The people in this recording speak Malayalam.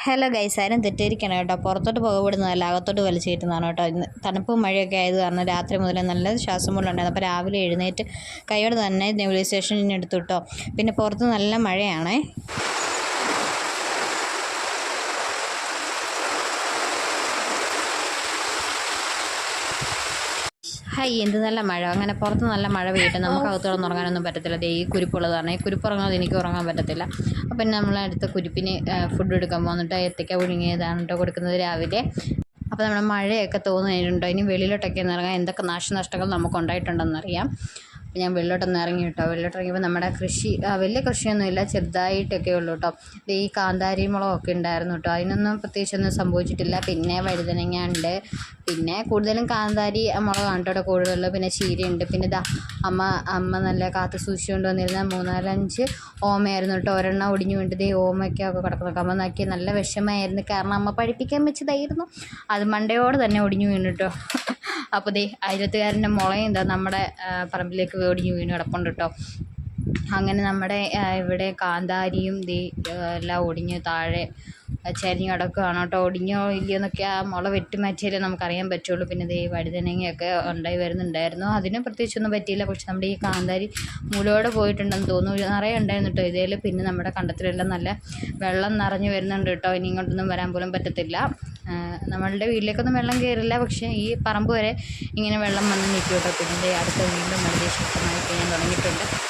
ഹലോ ഗൈസ്, ആരും തെറ്റിയിരിക്കണം കേട്ടോ. പുറത്തോട്ട് പുകപ്പെടുന്നതല്ല, അകത്തോട്ട് വലിച്ചു കയറ്റുന്നതാണ് കേട്ടോ. ഇന്ന് തണുപ്പും മഴയൊക്കെ ആയത് കാരണം രാത്രി മുതലേ നല്ല ശ്വാസം മുട്ടുണ്ടായിരുന്നു. അപ്പോൾ രാവിലെ എഴുന്നേറ്റ് കൈയോടെ തന്നെ നെബുലൈസേഷൻ എടുത്തു കേട്ടോ. പിന്നെ പുറത്ത് നല്ല മഴയാണേ. എന്ത് നല്ല മഴ. അങ്ങനെ പുറത്ത് നല്ല മഴ പെയ്യട്ടെ. നമുക്ക് അകത്ത് കിടന്നുറങ്ങാനൊന്നും പറ്റത്തില്ല. ഈ കുരിപ്പുള്ളതാണ്. ഈ കുരിപ്പുറങ്ങാതെ എനിക്ക് ഉറങ്ങാൻ പറ്റത്തില്ല. അപ്പം പിന്നെ നമ്മളടുത്ത കുരിപ്പിന് ഫുഡ് എടുക്കാൻ പോകുന്നിട്ട് ഏത്തക്ക പുഴുങ്ങിയതാണ് കേട്ടോ കൊടുക്കുന്നത് രാവിലെ. അപ്പോൾ നമ്മുടെ മഴയൊക്കെ തോന്നുന്നുണ്ടോ ഇനി വെളിയിലോട്ടൊക്കെ ഇറങ്ങാൻ എന്തൊക്കെ നാശനഷ്ടങ്ങൾ നമുക്ക് ഉണ്ടായിട്ടുണ്ടെന്നറിയാം. അപ്പോൾ ഞാൻ വെളിയിലോട്ടൊന്ന് ഇറങ്ങി കേട്ടോ. വെളിയിലോട്ടിറങ്ങിയപ്പോൾ നമ്മുടെ കൃഷി വലിയ കൃഷിയൊന്നുമില്ല, ചെറുതായിട്ടൊക്കെ ഉള്ളൂ കേട്ടോ. ഈ കാന്താരി മുളകൊക്കെ ഉണ്ടായിരുന്നു കേട്ടോ. അതിനൊന്നും പ്രത്യേകിച്ചൊന്നും സംഭവിച്ചിട്ടില്ല. പിന്നെ വഴുതനങ്ങ ഉണ്ട്, പിന്നെ കൂടുതലും കാന്താരി മുളകാണ് കേട്ടോ കൂടുതൽ. പിന്നെ ചീരയുണ്ട്. പിന്നെ അമ്മ നല്ല കാത്തു സൂക്ഷിച്ചുകൊണ്ട് വന്നിരുന്ന 3-4-5 ഓമയായിരുന്നു കേട്ടോ. ഒരെണ്ണം ഒടിഞ്ഞു വീണ്ടത് ഓമയ്ക്കൊക്കെ കിടക്കുന്നു. അമ്മ നോക്കിയാൽ നല്ല വിഷമമായിരുന്നു, കാരണം അമ്മ പഴിപ്പിക്കാൻ വെച്ചതായിരുന്നു. അത് മണ്ടയോട് തന്നെ ഒടിഞ്ഞു വീണു കേട്ടോ. അപ്പോൾ അയലത്തുകാരൻ്റെ മുളയും നമ്മുടെ പറമ്പിലേക്ക് ഒടിഞ്ഞു വീണ് കിടപ്പുണ്ട് കേട്ടോ. അങ്ങനെ നമ്മുടെ ഇവിടെ കാന്താരിയും എല്ലാം ഒടിഞ്ഞ് താഴെ ചരിഞ്ഞ് കിടക്കുകയാണ് കേട്ടോ. ഒടിഞ്ഞോ ഇല്ലയോ എന്നൊക്കെ ആ മുള വെട്ടിമാറ്റിയാലേ നമുക്കറിയാൻ പറ്റുള്ളൂ. പിന്നെ വഴുതനങ്ങയൊക്കെ ഉണ്ടായി വരുന്നുണ്ടായിരുന്നു, അതിനും പ്രത്യേകിച്ചൊന്നും പറ്റിയില്ല. പക്ഷെ നമ്മുടെ ഈ കാന്താരി മൂലോടെ പോയിട്ടുണ്ടെന്ന് തോന്നുന്നു. നിറയെ ഉണ്ടായിരുന്നു കേട്ടോ ഇതിൽ. പിന്നെ നമ്മുടെ കണ്ടത്തിലെല്ലാം നല്ല വെള്ളം നിറഞ്ഞു വരുന്നുണ്ട് കേട്ടോ. ഇനി ഇങ്ങോട്ടൊന്നും വരാൻ പോലും പറ്റത്തില്ല. നമ്മളുടെ വീട്ടിലേക്കൊന്നും വെള്ളം കയറില്ല, പക്ഷേ ഈ പറമ്പ് വരെ ഇങ്ങനെ വെള്ളം വന്ന് നിൽക്കും കേട്ടോ. പിന്നെ അടുത്ത വീണ്ടും മഴ ശക്തമായി പെയ്യാൻ തുടങ്ങിയിട്ടുണ്ട്.